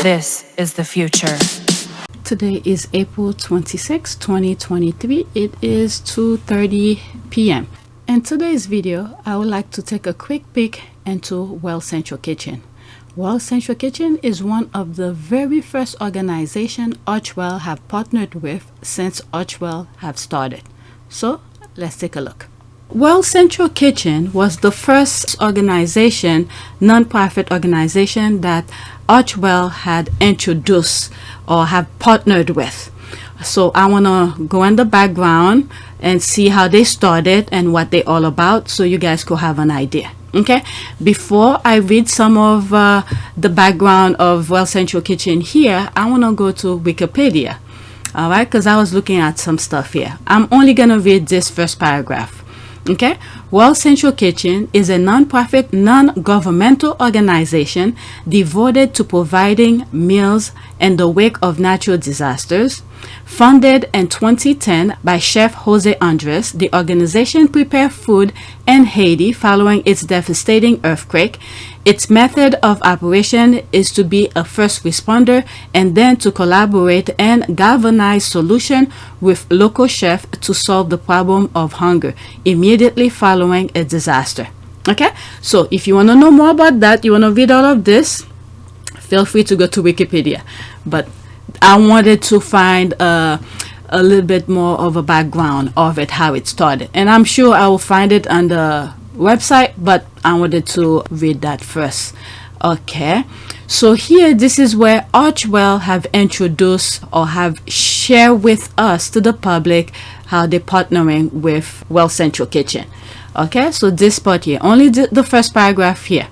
This is the future. Today is April 26, 2023. It is 2:30 p.m. In today's video, I would like to take a quick peek into Well Central Kitchen. Well Central Kitchen is one of the very first organizations Archewell have partnered with since Archewell have started. So let's take a look. Well Central Kitchen was the first non-profit organization that Archewell had introduced or have partnered with. So I want to go in the background and see how they started and what they're all about, so you guys could have an idea. Okay, before I read some of the background of Well Central Kitchen here, I want to go to Wikipedia. All right, because I was looking at some stuff here. I'm only going to read this first paragraph. Okay, Well Central Kitchen is a non-profit, non-governmental organization devoted to providing meals in the wake of natural disasters. Founded in 2010 by Chef Jose Andres, the organization prepared food in Haiti following its devastating earthquake. Its method of operation is to be a first responder and then to collaborate and galvanize solutions with local chefs to solve the problem of hunger immediately following a disaster. Okay, so if you want to know more about that, you want to read all of this, feel free to go to Wikipedia. But I wanted to find a little bit more of a background of it, how it started. And I'm sure I will find it on the website, but I wanted to read that first. Okay, so here, this is where Archewell have introduced or have shared with us, to the public, how they're partnering with Well Central Kitchen. Okay, so this part here, only the first paragraph here.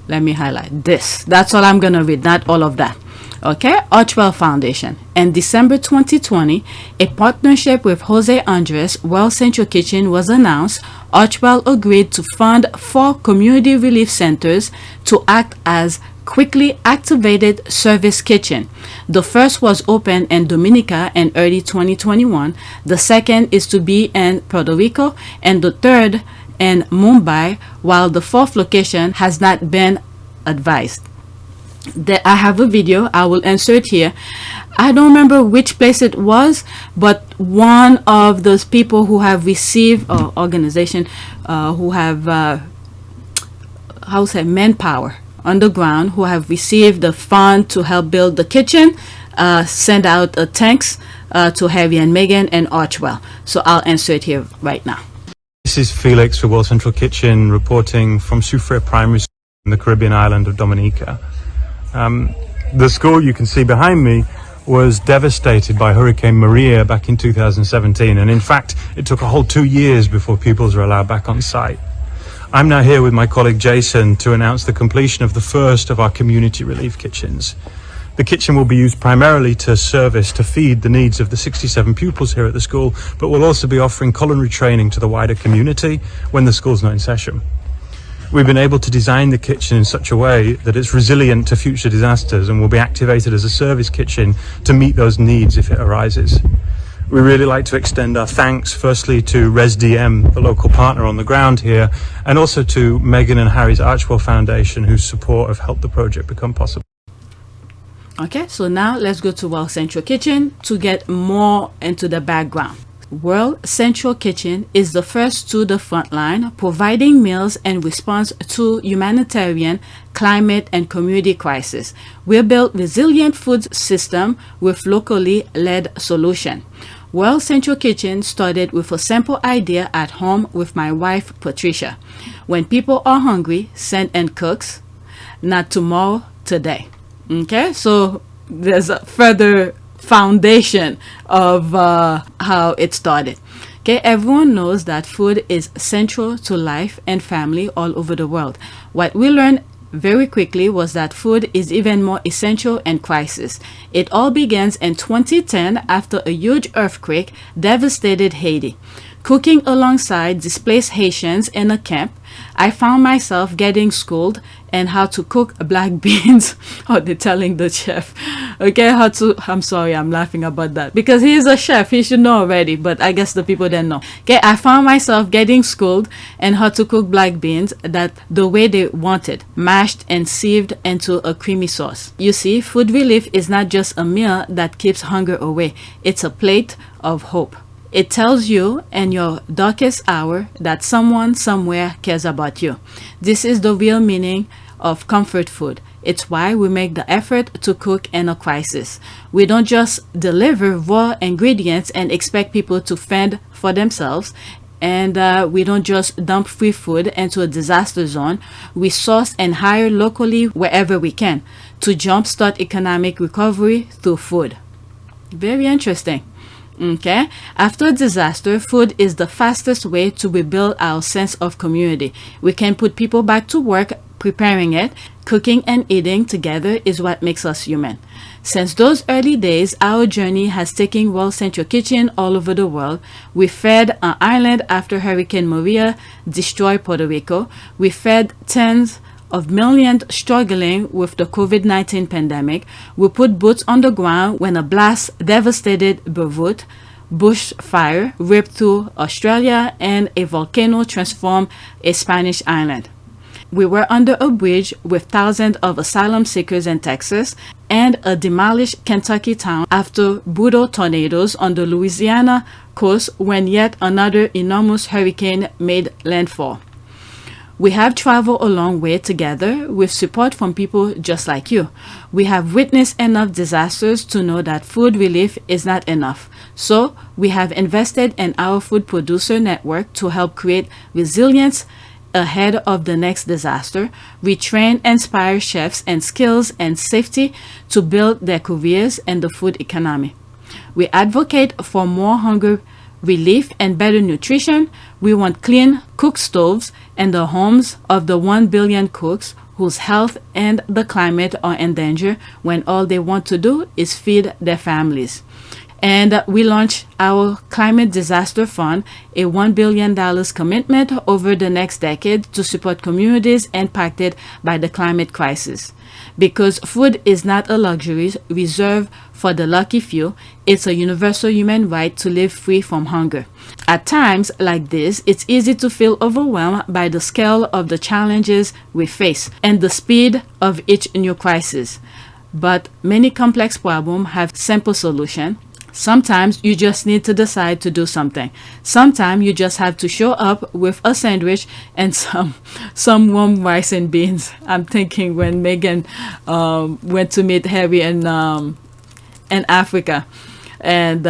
Let me highlight this. That's all I'm going to read, not all of that. Okay, Archewell Foundation. In December 2020, a partnership with Jose Andres, Well Central Kitchen, was announced. Archewell agreed to fund 4 community relief centers to act as quickly activated service kitchen. The first was opened in Dominica in early 2021. The second is to be in Puerto Rico, and the third in Mumbai, while the 4th location has not been advised. I have a video I will insert here. I don't remember which place it was, but one of those people who have received, or organization who have manpower on the ground, who have received the fund to help build the kitchen, send out thanks to Harry and Megan and Archewell. So I'll insert here right now. This is Felix for Well Central Kitchen, reporting from Soufriere Primary School in the Caribbean island of Dominica. The school you can see behind me was devastated by Hurricane Maria back in 2017, and in fact it took a whole 2 years before pupils were allowed back on site. I'm now here with my colleague Jason to announce the completion of the first of our community relief kitchens. The kitchen will be used primarily to feed the needs of the 67 pupils here at the school, but will also be offering culinary training to the wider community when the school's not in session. We've been able to design the kitchen in such a way that it's resilient to future disasters and will be activated as a service kitchen to meet those needs if it arises. We really like to extend our thanks firstly to ResDM, the local partner on the ground here, and also to Megan and Harry's Archewell Foundation, whose support have helped the project become possible. Okay, so now let's go to Well Central Kitchen to get more into the background. Well Central Kitchen is the first to the front line, providing meals in response to humanitarian, climate, and community crisis. We built resilient food system with locally led solution. Well Central Kitchen started with a simple idea at home with my wife, Patricia. When people are hungry, send in cooks, not tomorrow, today. Okay, so there's a further foundation of how it started. Okay, everyone knows that food is central to life and family all over the world. What we learned very quickly was that food is even more essential in crisis. It all begins in 2010 after a huge earthquake devastated Haiti. Cooking alongside displaced Haitians in a camp, I found myself getting schooled and how to cook black beans. Oh, they're telling the chef. Okay, I'm sorry, I'm laughing about that. Because he's a chef, he should know already, but I guess the people didn't know. Okay, I found myself getting schooled and how to cook black beans that the way they wanted, mashed and sieved into a creamy sauce. You see, food relief is not just a meal that keeps hunger away. It's a plate of hope. It tells you in your darkest hour that someone somewhere cares about you. This is the real meaning of comfort food. It's why we make the effort to cook in a crisis. We don't just deliver raw ingredients and expect people to fend for themselves. And we don't just dump free food into a disaster zone. We source and hire locally wherever we can to jumpstart economic recovery through food. Very interesting. Okay, after a disaster, food is the fastest way to rebuild our sense of community. We can put people back to work preparing it. Cooking and eating together is what makes us human. Since those early days, our journey has taken World Central Kitchen all over the world. We fed an island after Hurricane Maria destroyed Puerto Rico. We fed tens of millions struggling with the COVID-19 pandemic. We put boots on the ground when a blast devastated Beirut, bushfire ripped through Australia, and a volcano transformed a Spanish island. We were under a bridge with thousands of asylum seekers in Texas and a demolished Kentucky town after brutal tornadoes on the Louisiana coast when yet another enormous hurricane made landfall. We have traveled a long way together with support from people just like you. We have witnessed enough disasters to know that food relief is not enough. So we have invested in our food producer network to help create resilience ahead of the next disaster. We train, inspire chefs and skills and safety to build their careers in the food economy. We advocate for more hunger relief and better nutrition. We want clean cook stoves in the homes of the 1 billion cooks whose health and the climate are in danger when all they want to do is feed their families. And we launched our Climate Disaster Fund, a $1 billion commitment over the next decade to support communities impacted by the climate crisis. Because food is not a luxury reserved for the lucky few, it's a universal human right to live free from hunger. At times like this, it's easy to feel overwhelmed by the scale of the challenges we face and the speed of each new crisis. But many complex problems have simple solutions. Sometimes you just need to decide to do something. Sometimes you just have to show up with a sandwich and some warm rice and beans. I'm thinking when Megan went to meet Harry in Africa, and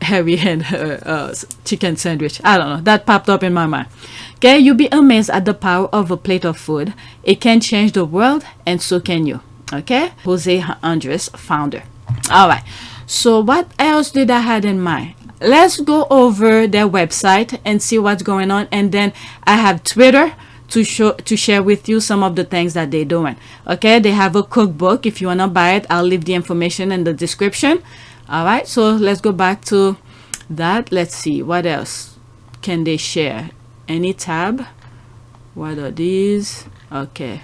Harry had her chicken sandwich. I don't know. That popped up in my mind. Okay, you'll be amazed at the power of a plate of food. It can change the world, and so can you. Okay, Jose Andres, founder. All right. So what else did I had in mind? Let's go over their website and see what's going on, and then I have Twitter to share with you some of the things that they're doing. Okay, they have a cookbook. If you wanna buy it, I'll leave the information in the description. All right, so let's go back to that. Let's see what else can they share. Any tab? What are these? Okay,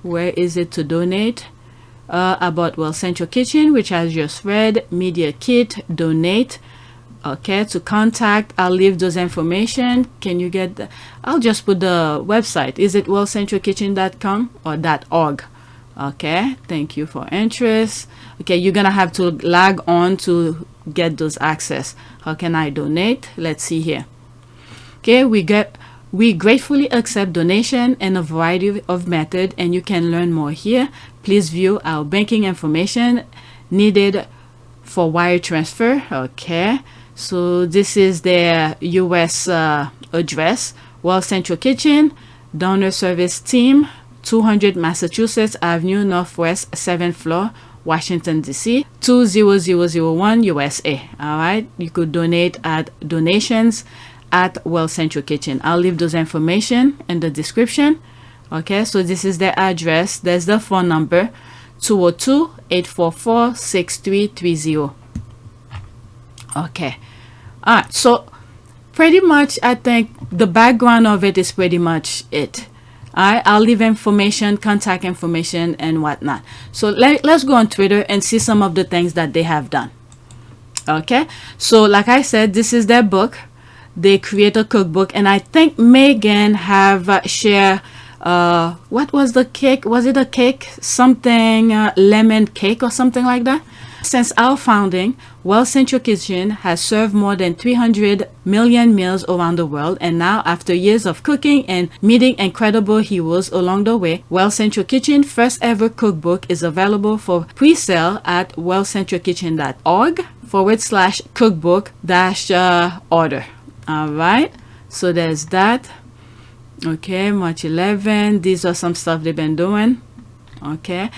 where is it to donate? About World Central Kitchen, which I just read, media kit, donate. Okay, to contact, I'll leave those information. Can you get the, I'll just put the website. Is it worldcentralkitchen.com or .org? Okay, thank you for interest. Okay, you're gonna have to log on to get those access. How can I donate? Let's see here. Okay, we gratefully accept donation in a variety of methods, and you can learn more here. Please view our banking information needed for wire transfer. Okay, so this is their US address. World Central Kitchen, Donor Service Team, 200 Massachusetts Avenue Northwest, 7th floor, Washington, D.C., 20001 USA. All right, you could donate at donations at World Central Kitchen. I'll leave those information in the description. Okay, so this is their address. There's the phone number, 202-844-6330. Okay, all right, so pretty much, I think the background of it is pretty much it. I'll leave information, contact information, and whatnot. So let's go on Twitter and see some of the things that they have done. Okay, so like I said, this is their book. They create a cookbook, and I think Megan have share. What was the cake? Was it a cake? Something lemon cake or something like that. Since our founding, Well Central Kitchen has served more than 300 million meals around the world, and now after years of cooking and meeting incredible heroes along the way, Well Central Kitchen first ever cookbook is available for pre-sale at wellcentralkitchen.org/cookbook-order. All right, so there's that. Okay, March 11. These are some stuff they've been doing. Okay,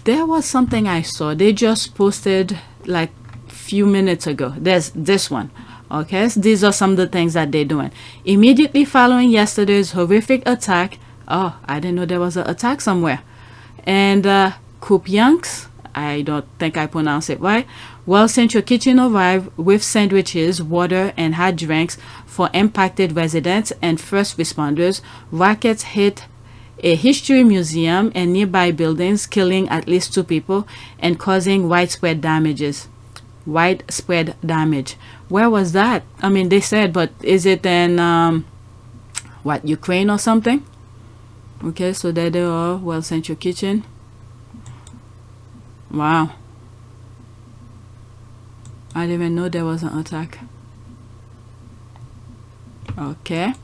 there was something I saw. They just posted like few minutes ago. There's this one. Okay, so these are some of the things that they're doing. Immediately following yesterday's horrific attack. Oh, I didn't know there was an attack somewhere. And Kupyanks, I don't think I pronounced it right. Well Central Kitchen arrived with sandwiches, water, and hot drinks for impacted residents and first responders. Rockets hit a history museum and nearby buildings, killing at least 2 people and causing widespread damage. Where was that? I mean, they said, but is it in Ukraine or something? Okay, so there they are. Well Central Kitchen. Wow, I didn't even know there was an attack. Okay,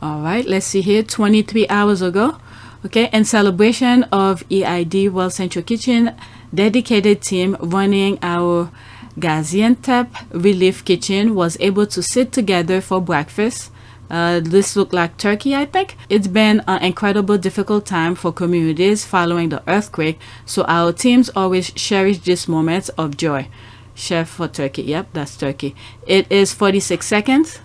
all right, let's see here. 23 hours ago, okay, in celebration of EID, Well Central Kitchen dedicated team running our Gaziantep Relief Kitchen was able to sit together for breakfast. This looked like turkey, I think. It's been an incredible difficult time for communities following the earthquake, so our teams always cherish these moments of joy. Chef for turkey. Yep, that's turkey. It is 46 seconds.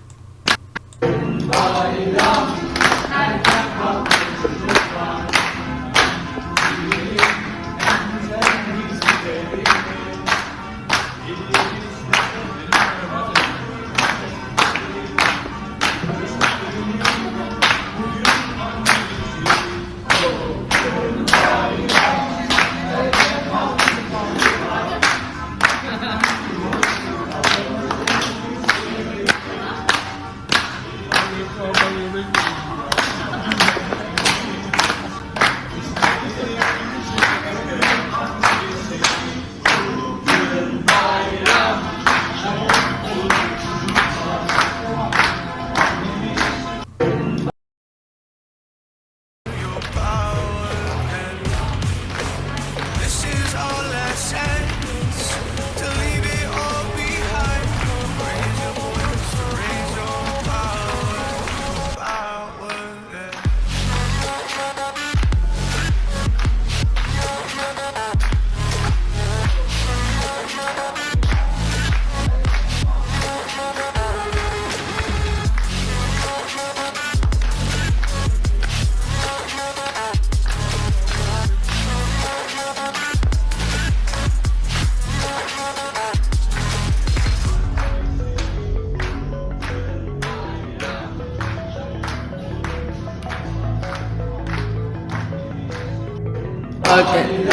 Okay.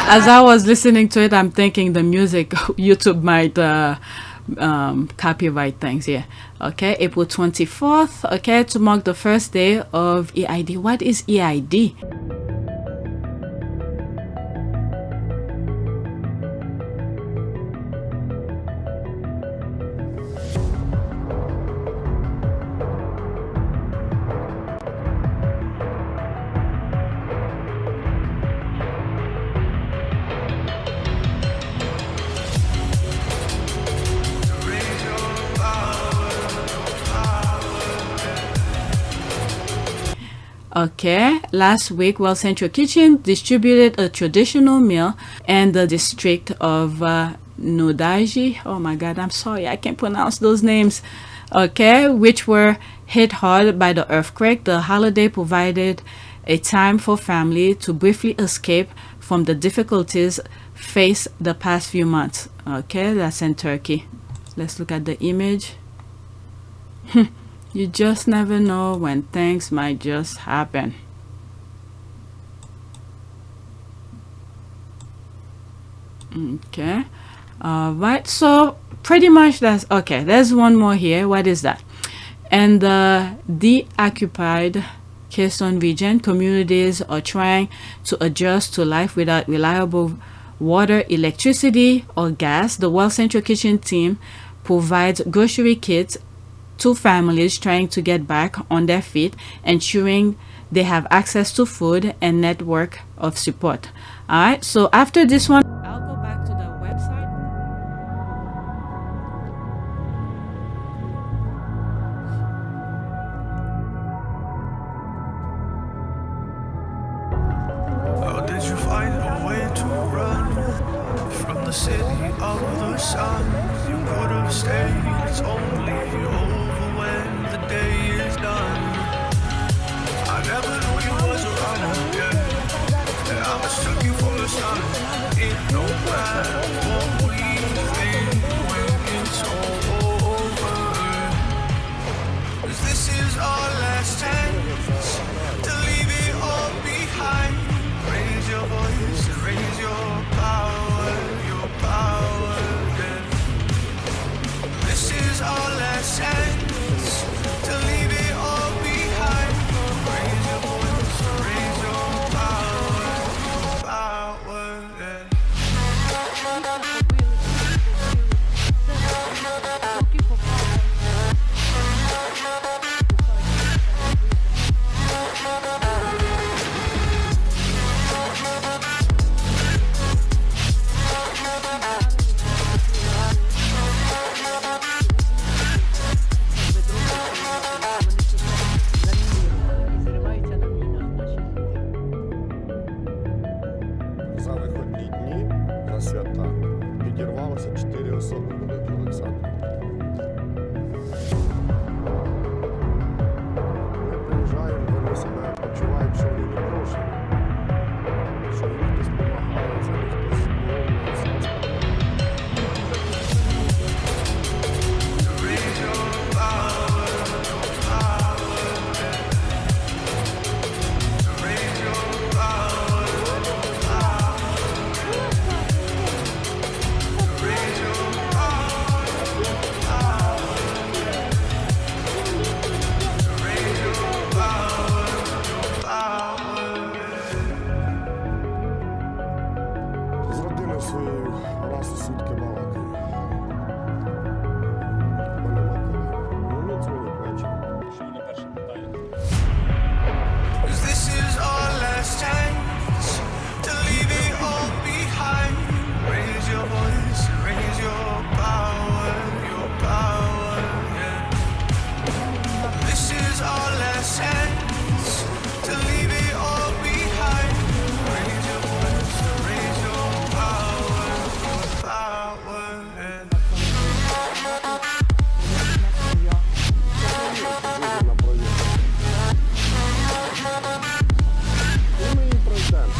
As I was listening to it, I'm thinking the music, YouTube might copyright things here. Okay, April 24th, okay, to mark the first day of EID. What is EID? Okay, last week, Well Central Kitchen distributed a traditional meal in the district of Nodaji. Oh my God, I'm sorry, I can't pronounce those names. Okay, which were hit hard by the earthquake. The holiday provided a time for family to briefly escape from the difficulties faced the past few months. Okay, that's in Turkey. Let's look at the image. You just never know when things might just happen. Okay. All right, so pretty much that's okay. There's one more here. What is that? And the deoccupied Keystone region communities are trying to adjust to life without reliable water, electricity, or gas. The World Central Kitchen team provides grocery kits to families trying to get back on their feet, ensuring they have access to food and network of support. All right, so after this one, I'll go back to the website. How did you find a way to run from the city of the sun? You could have stayed, it's only over when the day is done. I never knew you was a runner, yeah. And I mistook you for the sun. It don't matter what we think when it's all over. 'Cause this is our last chance to leave it all behind. Raise your voice and raise your power, yeah. This is our last chance to leave it all behind. Raise your voice and raise your power, yeah. За вихідні дні, за свята, підірвалося 4 особи в Великій Олександрі. Ми приїжджаємо, вони себе почувають, що вони не брошені, що їм хтось допомагає, за них хтось молиться. Raise your power, yeah. Raise your power, raise your raise your power, З родиною своєю раз у сутки балакаю. Бо нема коли. Вони дзвонять ввечері. Що ви на перше питання? 'Cause this is our last chance to leave it all behind. Raise your voice, raise your power, yeah. This is our last chance to leave it all behind. Raise your voice, raise your power, yeah. Дуже на проєкт. І ми їм пройдемо.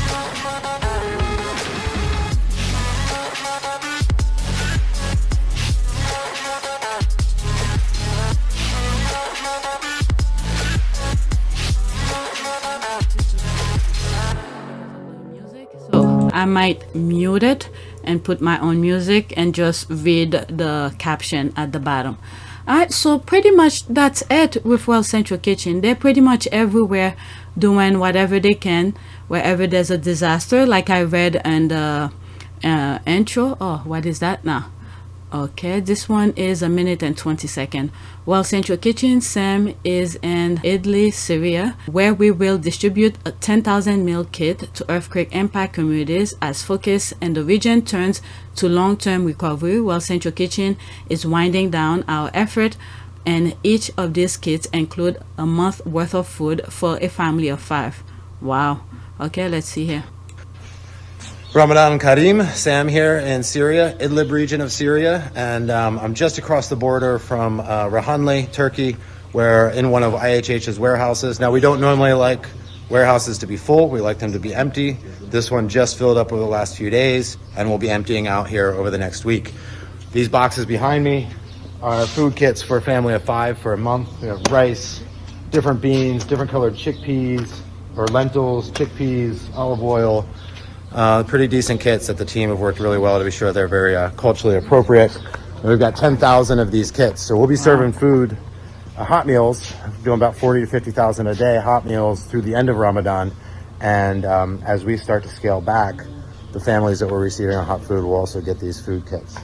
So I might mute it and put my own music and just read the caption at the bottom. Alright, so pretty much that's it with World Central Kitchen. They're pretty much everywhere doing whatever they can wherever there's a disaster, like I read in the intro. Oh, what is that now? Okay, this one is 1 minute and 20 seconds. Well, Central Kitchen Sam is in Idlib, Syria, where we will distribute a 10,000 meal kit to earthquake impact communities as focus in the region turns to long-term recovery. Well, Central Kitchen is winding down our effort, and each of these kits include a month worth of food for a family of 5. Wow. Okay, let's see here. Ramadan Karim, Sam here in Syria, Idlib region of Syria, and I'm just across the border from Rahanli, Turkey. We're in one of IHH's warehouses. Now, we don't normally like warehouses to be full. We like them to be empty. This one just filled up over the last few days, and we'll be emptying out here over the next week. These boxes behind me our food kits for a family of 5 for a month. We have rice, different beans, different colored chickpeas or lentils, chickpeas, olive oil. Pretty decent kits that the team have worked really well to be sure they're very culturally appropriate. And we've got 10,000 of these kits, so we'll be serving food, hot meals, doing about 40 to 50,000 a day hot meals through the end of Ramadan. And as we start to scale back, the families that we're receiving our hot food will also get these food kits.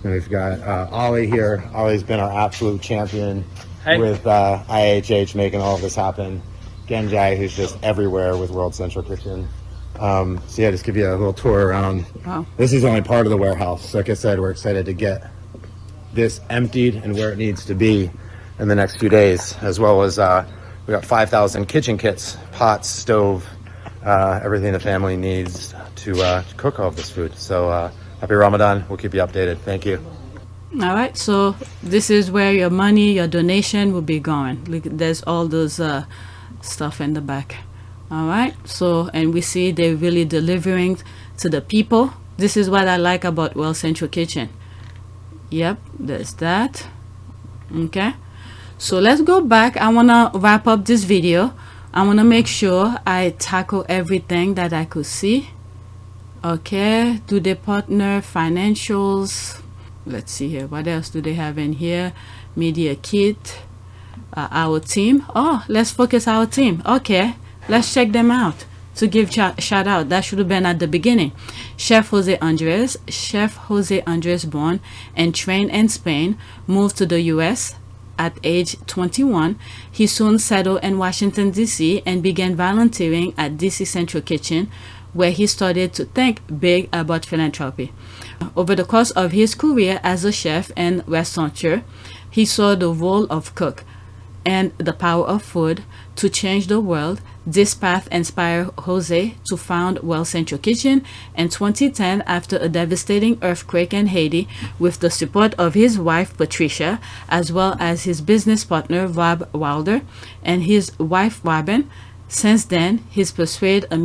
And we've got Ollie here. Ollie's been our absolute champion with IHH making all of this happen. Genjai, who's just everywhere with World Central Kitchen. So yeah, just give you a little tour around. Wow. This is only part of the warehouse. Like I said, we're excited to get this emptied and where it needs to be in the next few days, as well as we got 5,000 kitchen kits, pots, stove, everything the family needs to cook all of this food. So happy Ramadan. We'll keep you updated. Thank you. All right, so this is where your money, your donation will be going. Look, there's all those stuff in the back. All right, so, and we see they're really delivering to the people. This is what I like about Well Central Kitchen. Yep, there's that. Okay, so let's go back. I want to wrap up this video. I want to make sure I tackle everything that I could see. Okay, do they partner financials? Let's see here, what else do they have in here? Media kit, our team. Oh, let's focus our team. Okay, let's check them out to give shout out. That should have been at the beginning. Chef Jose Andres, born and trained in Spain, moved to the US at age 21. He soon settled in Washington DC and began volunteering at DC Central Kitchen, where he started to think big about philanthropy. Over the course of his career as a chef and restaurateur, he saw the role of cook and the power of food to change the world. This path inspired Jose to found Well Central Kitchen in 2010 after a devastating earthquake in Haiti, with the support of his wife Patricia, as well as his business partner Rob Wilder and his wife Robin. Since then, he's pursued a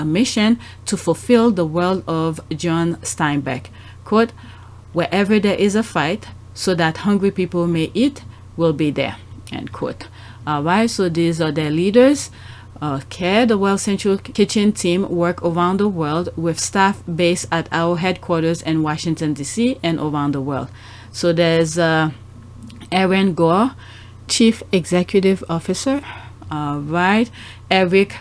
mission to fulfill the world of John Steinbeck. Quote, wherever there is a fight, so that hungry people may eat, will be there. End quote. All right, so these are their leaders. Okay, the Well Central Kitchen team work around the world with staff based at our headquarters in Washington, D.C. and around the world. So there's Erin Gore, Chief Executive Officer. All right, Eric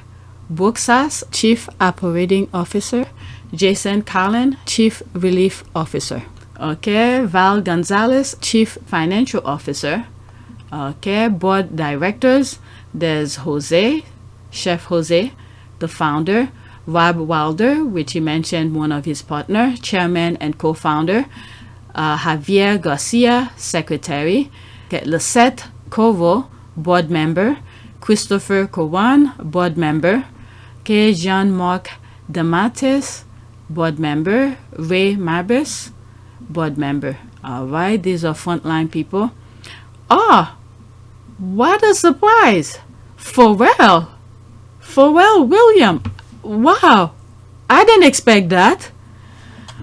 Buxas, Chief Operating Officer. Jason Carlin, Chief Relief Officer. Okay, Val Gonzalez, Chief Financial Officer. Okay, Board Directors. There's Jose, Chef Jose, the founder. Rob Wilder, which he mentioned, one of his partner, chairman and co-founder. Javier Garcia, secretary. Okay, Lisette Corvo, board member. Christopher Cowan, board member. Okay, Jean-Marc Dematis, board member. Ray Mabus, board member. All right, these are frontline people. Oh, what a surprise! Pharrell William. Wow, I didn't expect that.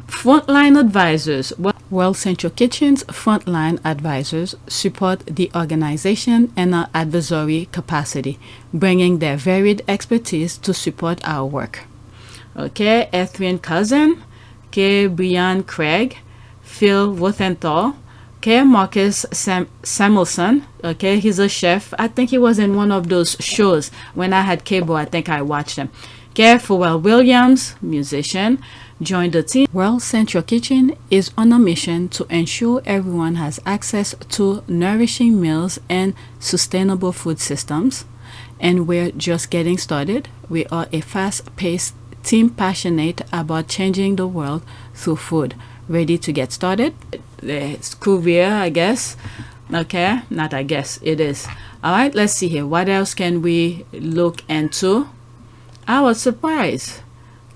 Frontline advisors. Well Central Kitchen's frontline advisors support the organization in an advisory capacity, bringing their varied expertise to support our work. Okay, Attn Cousin, okay, Brhon Craig, Phil Rothenthal, okay, Marcus Samuelson, okay, he's a chef. I think he was in one of those shows when I had cable. I think I watched him. Okay, Pharrell Williams, musician, joined the team. Well Central Kitchen is on a mission to ensure everyone has access to nourishing meals and sustainable food systems, and we're just getting started. We are a fast-paced team passionate about changing the world through food. Ready to get started? It's career, I guess. Okay, not I guess, it is. All right, let's see here. What else can we look into? I was surprised.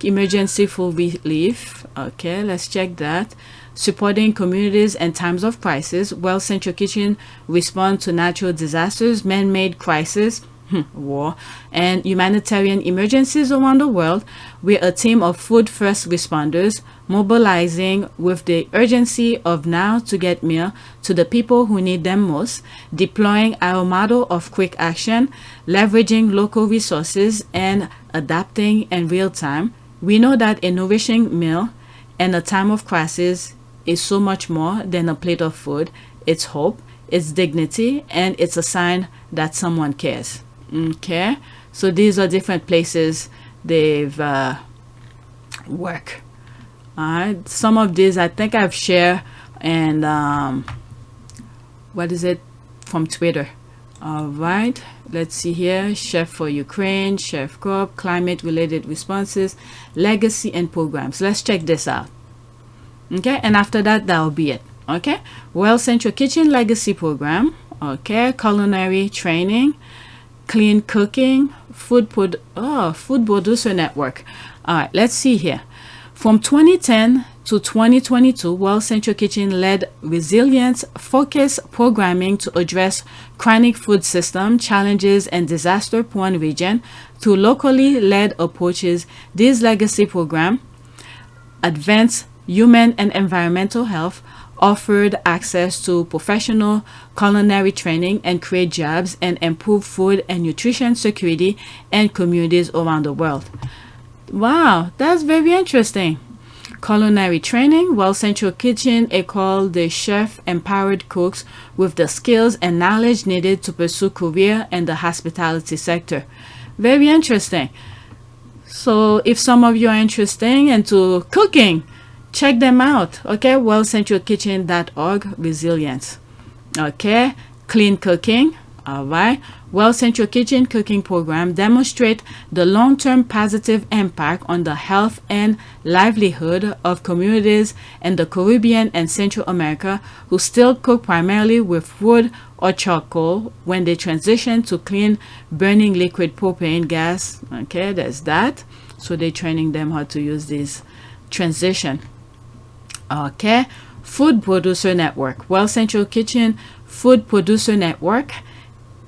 Emergency food relief. Okay, let's check that. Supporting communities in times of crisis. Well Central Kitchen respond to natural disasters, man-made crises, war, and humanitarian emergencies around the world, we're a team of food first responders mobilizing with the urgency of now to get meal to the people who need them most, deploying our model of quick action, leveraging local resources, and adapting in real time. We know that a nourishing meal in a time of crisis is so much more than a plate of food. It's hope, it's dignity, and it's a sign that someone cares. Okay, so these are different places they've work. Alright, some of these I think I've shared, and what is it, from Twitter. Alright, let's see here. Chef for Ukraine, Chef Corp, climate related responses, legacy and programs. Let's check this out. Okay, and after that, that'll be it. Okay, Well Central Kitchen Legacy Program. Okay, culinary training, clean cooking, food producer network. All right, let's see here. From 2010 to 2022, Well Central Kitchen led resilience focused programming to address chronic food system challenges and disaster prone region through locally led approaches. This legacy program advanced human and environmental health, offered access to professional culinary training, and create jobs and improve food and nutrition security in communities around the world. Wow, that's very interesting. Culinary training. Well Central Kitchen equipped the chef empowered cooks with the skills and knowledge needed to pursue career in the hospitality sector. Very interesting. So if some of you are interested into cooking, check them out. Okay, wellcentralkitchen.org, resilience. Okay, clean cooking. All right, Well Central Kitchen cooking program demonstrate the long-term positive impact on the health and livelihood of communities in the Caribbean and Central America who still cook primarily with wood or charcoal when they transition to clean burning liquid propane gas. Okay, there's that. So they're training them how to use this transition. Okay, Food Producer Network. Well Central Kitchen Food Producer Network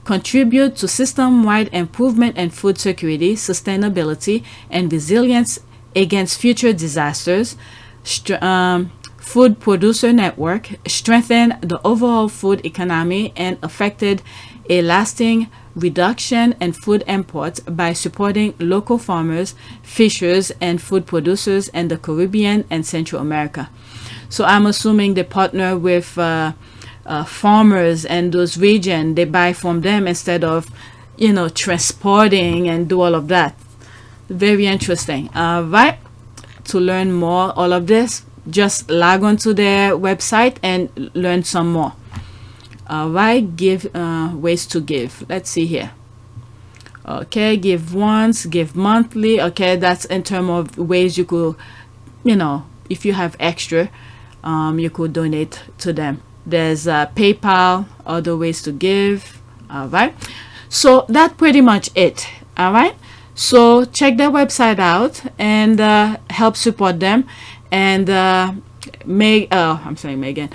contribute to system-wide improvement in food security, sustainability, and resilience against future disasters. Food Producer Network strengthen the overall food economy and affected a lasting reduction in food imports by supporting local farmers, fishers, and food producers in the Caribbean and Central America. So I'm assuming they partner with farmers in those regions. They buy from them instead of, transporting and do all of that. Very interesting. Right. To learn more, all of this, just log on to their website and learn some more. All right. Give ways to give. Let's see here. Okay, give once, give monthly. Okay, that's in terms of ways you could, if you have extra, you could donate to them. There's PayPal, other ways to give. All right, so that's pretty much it. All right, so check their website out and help support them. And Megan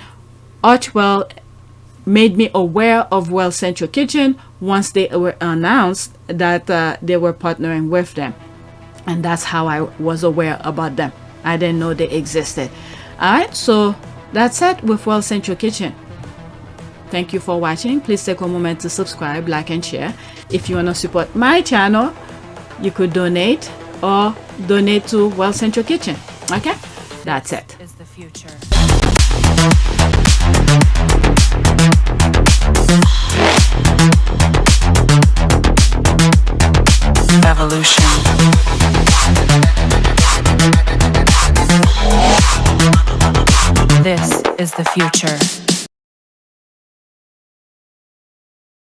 Archewell made me aware of Well Central Kitchen once they were announced that they were partnering with them, and that's how I was aware about them. I didn't know they existed. All right, so that's it with Well Central Kitchen. Thank you for watching. Please take a moment to subscribe, like, and share. If you want to support my channel, you could donate or donate to Well Central Kitchen. Okay, that's it. Is the future. Evolution. This is the future.